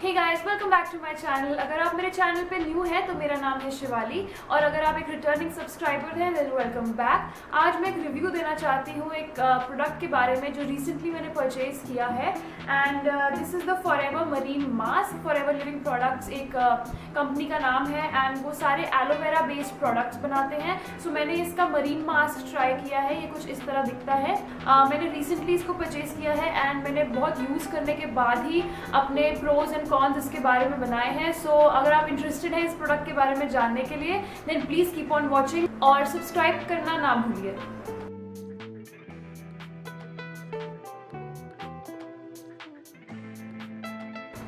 Hey guys, welcome back to my channel. अगर आप मेरे चैनल पे न्यू हैं तो मेरा नाम है शिवाली और अगर आप एक रिटर्निंग सब्सक्राइबर हैं देन वेलकम बैक। आज मैं एक रिव्यू देना चाहती हूँ एक प्रोडक्ट के बारे में जो रिसेंटली मैंने परचेज किया है and this is the forever marine mask. Forever living products एक कंपनी का नाम है एंड वो सारे एलोवेरा बेस्ड प्रोडक्ट्स बनाते हैं। सो मैंने इसका मरीन मास्क ट्राई किया है, ये कुछ इस तरह दिखता है। मैंने रिसेंटली इसको परचेज किया है एंड मैंने बहुत यूज़ करने के बाद ही अपने प्रोज एंड कॉन्स इसके बारे में बनाए हैं। सो अगर आप इंटरेस्टेड हैं इस प्रोडक्ट के बारे में जानने के लिए then please keep on watching और सब्सक्राइब करना ना भूलिए।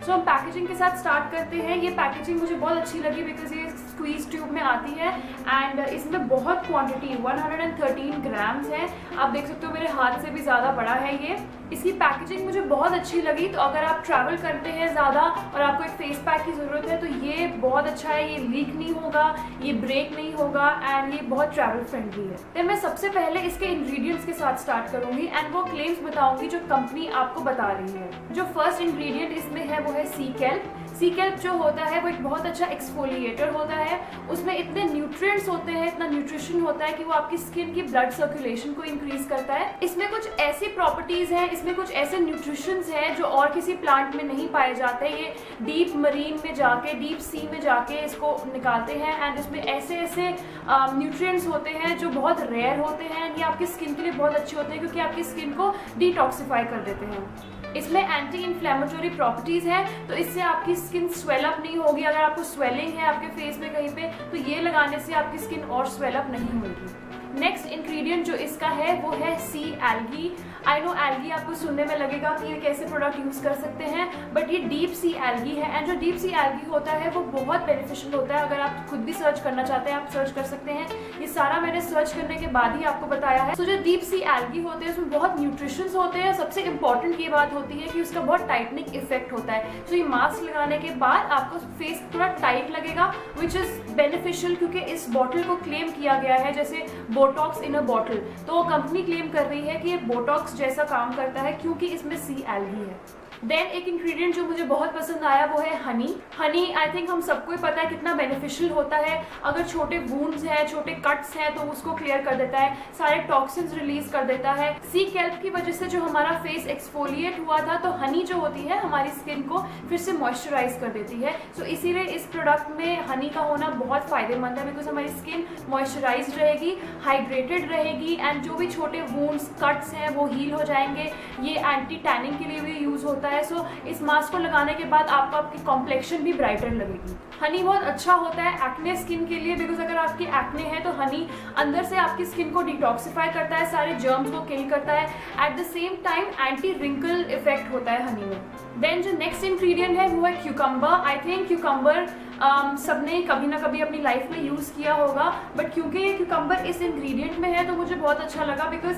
सो हम पैकेजिंग के साथ स्टार्ट करते हैं। ये पैकेजिंग मुझे बहुत अच्छी लगी बिकॉज ये स्क्वीज ट्यूब में आती है एंड इसमें बहुत क्वांटिटी 113 ग्राम्स है। आप देख सकते हो मेरे हाथ से भी ज़्यादा बड़ा है ये। इसकी पैकेजिंग मुझे बहुत अच्छी लगी। तो अगर आप ट्रैवल करते हैं ज़्यादा और आपको एक फेस पैक की ज़रूरत है तो ये बहुत अच्छा है। ये लीक नहीं होगा, ये ब्रेक नहीं होगा एंड ये बहुत ट्रैवल फ्रेंडली है। तो मैं सबसे पहले इसके इंग्रेडिएंट्स के साथ स्टार्ट करूँगी एंड वो क्लेम्स बताऊँगी जो कंपनी आपको बता रही है। जो फर्स्ट इंग्रेडिएंट इसमें है वो है सी कैल्प। सी कैल्प जो होता है वो एक बहुत अच्छा एक्सफोलिएटर होता है। उसमें इतने न्यूट्रिएंट्स होते हैं, इतना न्यूट्रिशन होता है कि वो आपकी स्किन की ब्लड सर्कुलेशन को इंक्रीज करता है। इसमें कुछ ऐसी प्रॉपर्टीज हैं, इसमें कुछ ऐसे न्यूट्रिशंस हैं जो और किसी प्लांट में नहीं पाए जाते। ये डीप मरीन में जाके, डीप सी में जाके इसको निकालते हैं एंड इसमें ऐसे ऐसे न्यूट्रिएंट्स होते हैं जो बहुत रेयर होते हैं। ये आपकी स्किन के लिए बहुत अच्छे होते हैं क्योंकि आपकी स्किन को डिटॉक्सिफाई कर देते हैं। इसमें एंटी इन्फ्लेमेटरी प्रॉपर्टीज़ हैं तो इससे आपकी स्किन स्वेलअप नहीं होगी। अगर आपको स्वेलिंग है आपके फेस में कहीं पे तो ये लगाने से आपकी स्किन और स्वेलअप नहीं होगी। नेक्स्ट इंग्रेडिएंट जो इसका है वो है सी एल्गी। आई नो एल्गी आपको सुनने में लगेगा कि ये कैसे प्रोडक्ट यूज़ कर सकते हैं, बट ये डीप सी एल्गी है एंड जो डीप सी एल्गी होता है वो बहुत बेनिफिशियल होता है। अगर आप खुद भी सर्च करना चाहते हैं आप सर्च कर सकते हैं। ये सारा मैंने सर्च करने के बाद ही आपको बताया है। सो जो डीप सी एल्गी होते हैं उसमें बहुत न्यूट्रिशंस होते हैं। सबसे इंपॉर्टेंट ये बात होती है कि उसका बहुत टाइटनिंग इफेक्ट होता है। सो ये मास्क लगाने के बाद आपको फेस थोड़ा टाइट लगेगा विच इज़ बेनिफिशियल क्योंकि इस बॉटल को क्लेम किया गया है जैसे बोटॉक्स इन अ बॉटल। तो कंपनी क्लेम कर रही है कि ये बोटॉक्स जैसा काम करता है क्योंकि इसमें सी एल्गी है। देन एक इंग्रेडिएंट जो मुझे बहुत पसंद आया वो है हनी। हनी आई थिंक हम सबको ही पता है कितना बेनिफिशियल होता है। अगर छोटे वूंड्स हैं, छोटे कट्स हैं तो उसको क्लियर कर देता है, सारे टॉक्सिन्स रिलीज कर देता है। सी कैल्प की वजह से जो हमारा फेस एक्सफोलिएट हुआ था तो हनी जो होती है हमारी स्किन को फिर से मॉइस्चराइज कर देती है। सो इसीलिए इस प्रोडक्ट में हनी का होना बहुत फायदेमंद है बिकॉज हमारी स्किन मॉइस्चराइज रहेगी, हाइड्रेटेड रहेगी एंड जो भी छोटे वूंड्स कट्स हैं वो हील हो जाएंगे। ये एंटी टैनिंग के लिए भी यूज होता है। सो इस मास्क को लगाने के बाद आपको आपकी कॉम्प्लेक्शन भी ब्राइटर लगेगी। हनी बहुत अच्छा होता है एक्ने स्किन के लिए बिकॉज अगर आपकी एक्ने है तो हनी अंदर से आपकी स्किन को डिटॉक्सिफाई करता है, सारे जर्म्स को किल करता है। At the same time anti wrinkle effect होता है हनी में। देन जो नेक्स्ट इंग्रेडिएंट है वो है क्यूकम्बर। आई थिंक क्यूकम्बर सबने कभी ना कभी अपनी लाइफ में यूज़ किया होगा, बट क्योंकि ये क्यूकम्बर इस इंग्रेडिएंट में है तो मुझे बहुत अच्छा लगा बिकॉज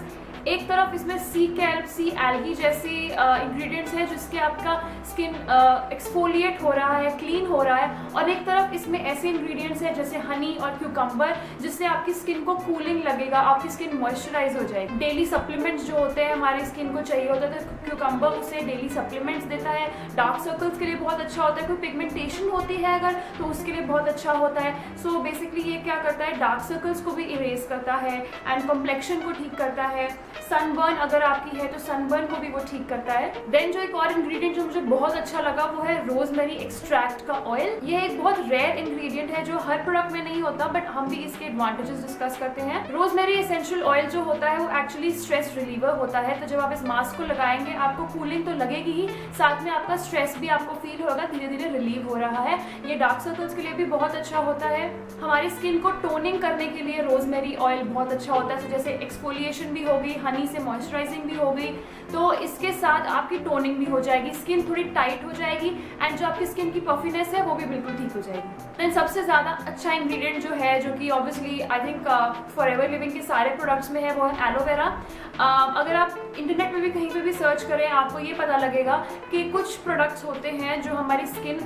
एक तरफ इसमें सी कैल्प, सी एल्गी जैसी इंग्रेडिएंट्स हैं जिसके आपका स्किन एक्सफोलिएट हो रहा है, क्लीन हो रहा है, और एक तरफ इसमें ऐसे इंग्रेडिएंट्स हैं जैसे हनी और क्यूकम्बर जिससे आपकी स्किन को कूलिंग लगेगा, आपकी स्किन मॉइस्चराइज हो जाएगी। डेली सप्लीमेंट्स जो होते हैं हमारी स्किन को चाहिए होता है तो क्यूकम्बर उसे डेली सप्लीमेंट्स देता है। डार्क सर्कल्स के लिए बहुत अच्छा होता है, कोई पिगमेंटेशन होती है अगर तो उसके लिए बहुत अच्छा होता है। सो बेसिकली ये क्या करता है, डार्क सर्कल्स को भी इरेज करता है एंड कॉम्प्लेक्शन को ठीक करता है। सनबर्न अगर आपकी है तो सनबर्न को भी वो ठीक करता है। देन जो एक और इंग्रेडिएंट जो मुझे बहुत अच्छा लगा वो है रोजमेरी एक्सट्रैक्ट का ऑयल। ये एक बहुत रेयर इंग्रेडिएंट है जो हर प्रोडक्ट में नहीं होता, बट हम भी इसके एडवांटेजेस डिस्कस करते हैं। रोजमेरी एसेंशियल ऑयल जो होता है वो एक्चुअली स्ट्रेस रिलीवर होता है। तो जब आप इस मास्क को लगाएंगे आपको कूलिंग तो लगेगी ही, साथ में आपका स्ट्रेस भी आपको फील होगा धीरे धीरे रिलीव हो रहा है। ये डार्क सर्कल्स के लिए भी बहुत अच्छा होता है। हमारी स्किन को टोनिंग करने के लिए रोजमेरी ऑयल बहुत अच्छा होता है। तो जैसे एक्सफोलिएशन भी होगी, हनी से मॉइस्चराइजिंग भी होगी, तो इसके साथ आपकी टोनिंग भी हो जाएगी, स्किन थोड़ी टाइट हो जाएगी एंड जो आपकी स्किन की पफीनेस है वो भी बिल्कुल ठीक हो जाएगी। देन सबसे ज़्यादा अच्छा इंग्रेडिएंट जो है जो कि obviously I think forever Living के सारे प्रोडक्ट्स में है वो है एलोवेरा। अगर आप इंटरनेट में भी कहीं पे भी सर्च करें आपको ये पता लगेगा कि कुछ प्रोडक्ट्स होते हैं जो हमारी स्किन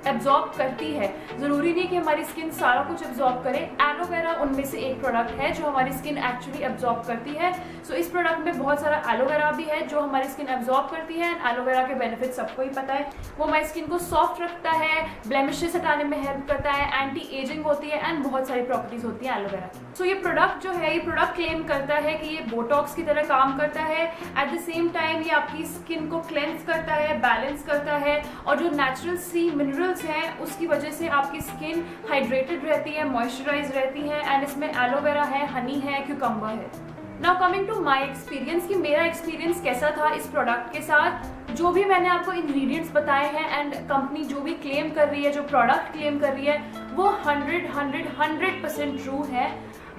एब्जॉर्ब करती है। ज़रूरी नहीं कि हमारी स्किन सारा कुछ एब्जॉर्ब करे। एलोवेरा उनमें से एक प्रोडक्ट है जो हमारी स्किन एक्चुअली एब्जॉर्ब करती है। सो इस प्रोडक्ट में बहुत सारा एलोवेरा भी है जो हमारी स्किन एब्जॉर्ब करती है। एंड एलोवेरा के बेनिफिट सबको ही पता है, वो हमारी स्किन को सॉफ्ट रखता है, ब्लेमिशेस हटाने में हेल्प करता है, एंटी एजिंग होती है एंड बहुत सारी प्रॉपर्टीज होती है एलोवेरा की। सो ये प्रोडक्ट जो है, ये प्रोडक्ट क्लेम करता है कि ये बोटॉक्स की तरह काम करता है। एट द सेम टाइम ये आपकी स्किन को क्लेंस करता है, बैलेंस करता है, और जो नेचुरल सी मिनरल्स हैं उसकी वजह से आपकी स्किन हाइड्रेटेड रहती है, मॉइस्चराइज रहती है। एंड इसमें एलोवेरा है, हनी है, क्यूकम्बर है। Now coming to my experience कि मेरा एक्सपीरियंस कैसा था इस प्रोडक्ट के साथ। जो भी मैंने आपको इंग्रेडिएंट्स बताए हैं एंड कंपनी जो भी क्लेम कर रही है, जो प्रोडक्ट क्लेम कर रही है, वो 100% ट्रू है।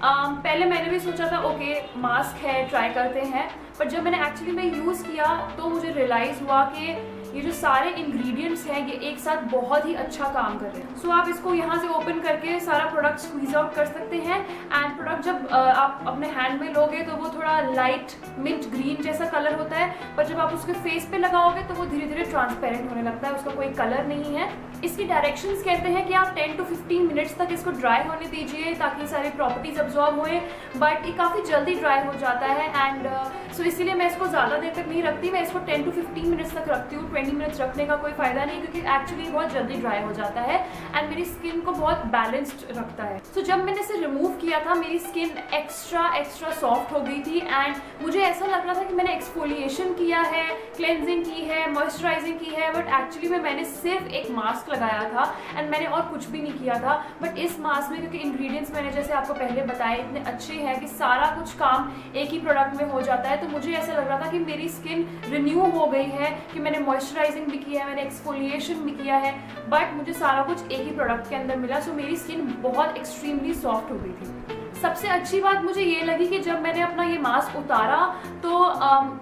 पहले मैंने भी सोचा था ओके मास्क है, ट्राई करते हैं, पर जब मैंने एक्चुअली में यूज़ किया तो मुझे रियलाइज़ हुआ कि ये जो सारे इंग्रेडिएंट्स हैं ये एक साथ बहुत ही अच्छा काम कर रहे हैं। सो आप इसको यहाँ से ओपन करके सारा प्रोडक्ट स्क्वीज आउट कर सकते हैं। एंड प्रोडक्ट जब आप अपने हैंड में लोगे तो वो थोड़ा लाइट मिंट ग्रीन जैसा कलर होता है, पर जब आप उसके फेस पे लगाओगे तो वो धीरे धीरे ट्रांसपेरेंट होने लगता है, उसका कोई कलर नहीं है। इसकी डायरेक्शंस कहते हैं कि आप 10 to 15 मिनट्स तक इसको ड्राई होने दीजिए ताकि सारी प्रॉपर्टीज अब्जॉर्ब हुए, बट ये काफ़ी जल्दी ड्राई हो जाता है। एंड सो इसीलिए मैं इसको ज़्यादा देर तक नहीं रखती, मैं इसको 10 to 15 मिनट्स तक रखती हूँ। 20 मिनट्स रखने का कोई फ़ायदा नहीं, क्योंकि एक्चुअली बहुत जल्दी ड्राई हो जाता है एंड मेरी स्किन को बहुत बैलेंस्ड रखता है। सो जब मैंने इसे रिमूव किया था मेरी स्किन एक्स्ट्रा सॉफ्ट हो गई थी एंड मुझे ऐसा लग रहा था कि मैंने एक्सफोलिएशन किया है, क्लेंजिंग की है, मॉइस्चराइजिंग की है, बट एक्चुअली में मैंने सिर्फ एक मास्क लगाया था एंड मैंने और कुछ भी नहीं किया था। बट इस मास्क में क्योंकि इंग्रेडिएंट्स मैंने जैसे आपको पहले बताए इतने अच्छे हैं कि सारा कुछ काम एक ही प्रोडक्ट में हो जाता है, तो मुझे ऐसा लग रहा था कि मेरी स्किन रिन्यू हो गई है, कि मैंने मॉइस्चराइजिंग भी किया है, मैंने एक्सफोलिएशन भी किया है, बट मुझे सारा कुछ एक ही प्रोडक्ट के अंदर मिला। सो मेरी स्किन बहुत एक्सट्रीमली सॉफ्ट हो गई थी। सबसे अच्छी बात मुझे ये लगी कि जब मैंने अपना ये मास्क उतारा तो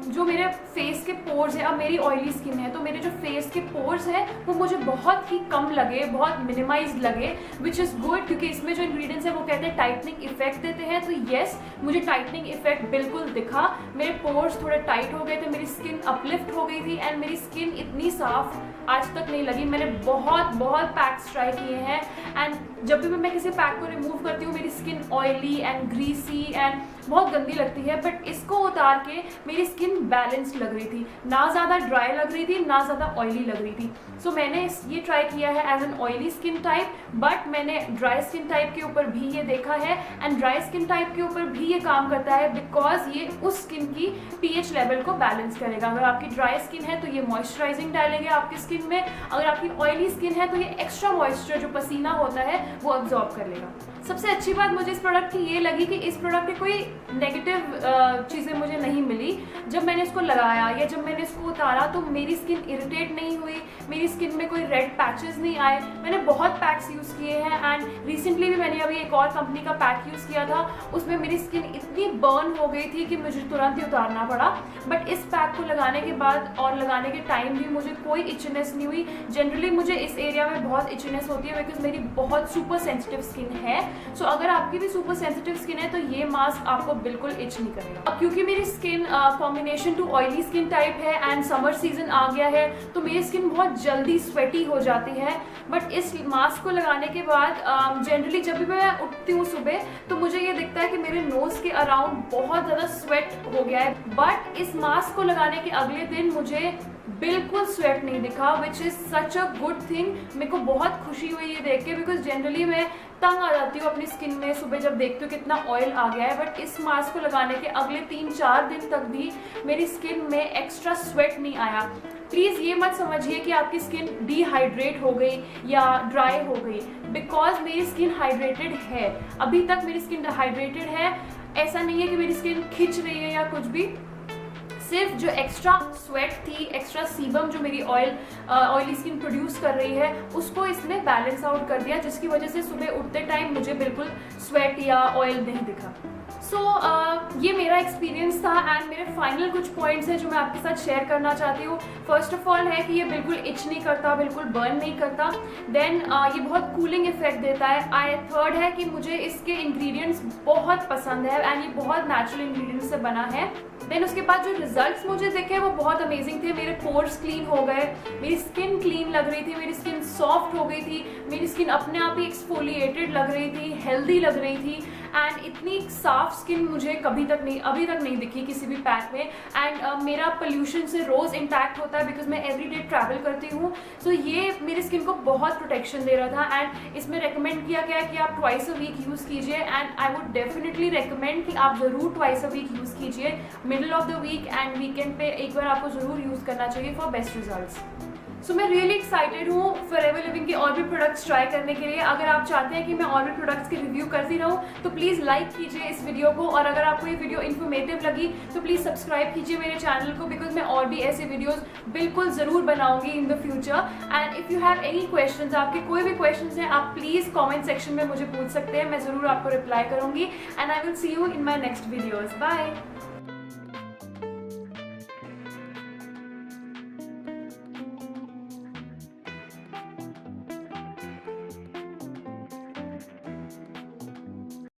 जो मेरे फेस के पोर्स हैं, अब मेरी ऑयली स्किन है तो मेरे जो फेस के पोर्स हैं वो मुझे बहुत ही कम लगे, बहुत मिनिमाइज्ड लगे, विच इज़ गुड, क्योंकि इसमें जो इंग्रेडिएंट्स हैं वो कहते हैं टाइटनिंग इफेक्ट देते हैं। तो येस, मुझे टाइटनिंग इफेक्ट बिल्कुल दिखा, मेरे पोर्स थोड़े टाइट हो गए थे, मेरी स्किन अपलिफ्ट हो गई थी एंड मेरी स्किन इतनी साफ आज तक नहीं लगी। मैंने बहुत पैक्स ट्राई किए हैं एंड जब भी मैं किसी पैक को रिमूव करती हूँ मेरी skin oily and greasy and बहुत गंदी लगती है, बट इसको उतार के मेरी स्किन बैलेंस्ड लग रही थी, ना ज़्यादा ड्राई लग रही थी ना ज़्यादा ऑयली लग रही थी। सो मैंने ये ट्राई किया है as an oily skin type, but मैंने ड्राई स्किन टाइप के ऊपर भी ये देखा है एंड ड्राई स्किन टाइप के ऊपर भी ये काम करता है, बिकॉज ये उस स्किन की pH लेवल को बैलेंस करेगा। अगर आपकी ड्राई स्किन है तो ये मॉइस्चराइजिंग डालेंगे आपकी स्किन में, अगर आपकी ऑयली स्किन है तो ये एक्स्ट्रा मॉइस्चर जो पसीना होता है वो अब्जॉर्ब कर लेगा। सबसे अच्छी बात मुझे इस प्रोडक्ट की ये लगी कि इस प्रोडक्ट की कोई नेगेटिव चीज़ें मुझे नहीं मिली। जब मैंने इसको लगाया या जब मैंने इसको उतारा तो मेरी स्किन इरिटेट नहीं हुई, मेरी स्किन में कोई रेड पैचेस नहीं आए। मैंने बहुत पैक्स यूज़ किए हैं एंड रिसेंटली भी मैंने अभी एक और कंपनी का पैक यूज़ किया था, उसमें मेरी स्किन इतनी बर्न हो गई थी कि मुझे तुरंत ही उतारना पड़ा। बट इस पैक को लगाने के बाद और लगाने के टाइम भी मुझे कोई इचनेस नहीं हुई। जनरली मुझे इस एरिया में बहुत इचनेस होती है बिकॉज मेरी बहुत सुपर सेंसिटिव स्किन है। सो अगर आपकी भी सुपर सेंसिटिव स्किन है तो ये मास्क आपको बिल्कुल इच नहीं करेगा। अब क्योंकि मेरी skin combination to oily skin type है एंड समर सीजन आ गया है तो मेरी स्किन बहुत जल्दी स्वेटी हो जाती है। बट इस मास्क को लगाने के बाद जनरली जब भी मैं उठती हूँ सुबह तो मुझे ये दिखता है कि मेरे नोज़ के अराउंड बहुत ज़्यादा स्वेट हो गया है, बट इस मास्क को लगाने के अगले दिन मुझे बिल्कुल स्वेट नहीं दिखा, which is such a good thing. मेरे को बहुत खुशी हुई ये देख के, बिकॉज जनरली मैं तंग आ जाती हूँ अपनी स्किन में सुबह जब देखती हूँ कितना ऑयल आ गया है। बट इस मास्क को लगाने के अगले 3-4 दिन तक भी मेरी स्किन में एक्स्ट्रा स्वेट नहीं आया। प्लीज़ ये मत समझिए कि आपकी स्किन डिहाइड्रेट हो गई या ड्राई हो गई, बिकॉज मेरी स्किन हाइड्रेटेड है। अभी तक मेरी स्किन हाइड्रेटेड है, ऐसा नहीं है कि मेरी स्किन खिंच रही है या कुछ भी। सिर्फ जो एक्स्ट्रा स्वेट थी, एक्स्ट्रा सीबम जो मेरी ऑयली स्किन प्रोड्यूस कर रही है उसको इसने बैलेंस आउट कर दिया, जिसकी वजह से सुबह उठते टाइम मुझे बिल्कुल स्वेट या ऑयल नहीं दिखा। ये मेरा एक्सपीरियंस था एंड मेरे फाइनल कुछ पॉइंट्स हैं जो मैं आपके साथ शेयर करना चाहती हूँ। फर्स्ट ऑफ ऑल है कि ये बिल्कुल इच नहीं करता, बिल्कुल बर्न नहीं करता। देन ये बहुत कूलिंग इफेक्ट देता है। थर्ड है कि मुझे इसके इंग्रेडिएंट्स बहुत पसंद है एंड ये बहुत नेचुरल इंग्रेडिएंट्स से बना है। देन उसके बाद जो रिजल्ट्स मुझे दिखे वो बहुत अमेजिंग थे। मेरे पोर्स क्लीन हो गए, मेरी स्किन क्लीन लग रही थी, मेरी स्किन सॉफ्ट हो गई थी, मेरी स्किन अपने आप ही एक्सफोलिएटेड लग रही थी, हेल्दी लग रही थी। एंड इतनी साफ स्किन मुझे अभी तक नहीं दिखी किसी भी पैक में। एंड मेरा पोल्यूशन से रोज़ इंटैक्ट होता है बिकॉज मैं एवरीडे ट्रैवल करती हूँ। सो ये मेरी स्किन को बहुत प्रोटेक्शन दे रहा था। एंड इसमें रेकमेंड किया गया कि आप ट्वाइस अ वीक यूज़ कीजिए। And I would definitely recommend कि आप ज़रूर ट्वाइस अ वीक यूज़ कीजिए, middle of the week and weekend पे एक बार आपको ज़रूर यूज़ करना चाहिए फॉर बेस्ट रिजल्ट्स। सो मैं रियली एक्साइटेड हूँ फॉरएवर लिविंग के और भी प्रोडक्ट्स ट्राई करने के लिए। अगर आप चाहते हैं कि मैं और भी प्रोडक्ट्स की रिव्यू करती रहूँ तो प्लीज़ लाइक कीजिए इस वीडियो को, और अगर आपको ये वीडियो इन्फॉर्मेटिव लगी तो प्लीज़ सब्सक्राइब कीजिए मेरे चैनल को, बिकॉज मैं और भी ऐसे वीडियोज़ बिल्कुल ज़रूर बनाऊंगी in the future. And if you have any questions, आपके कोई भी क्वेश्चंस हैं, आप प्लीज़ कॉमेंट सेक्शन में मुझे पूछ सकते हैं, मैं ज़रूर आपको रिप्लाई करूँगी। And I will see you in my next videos. Bye.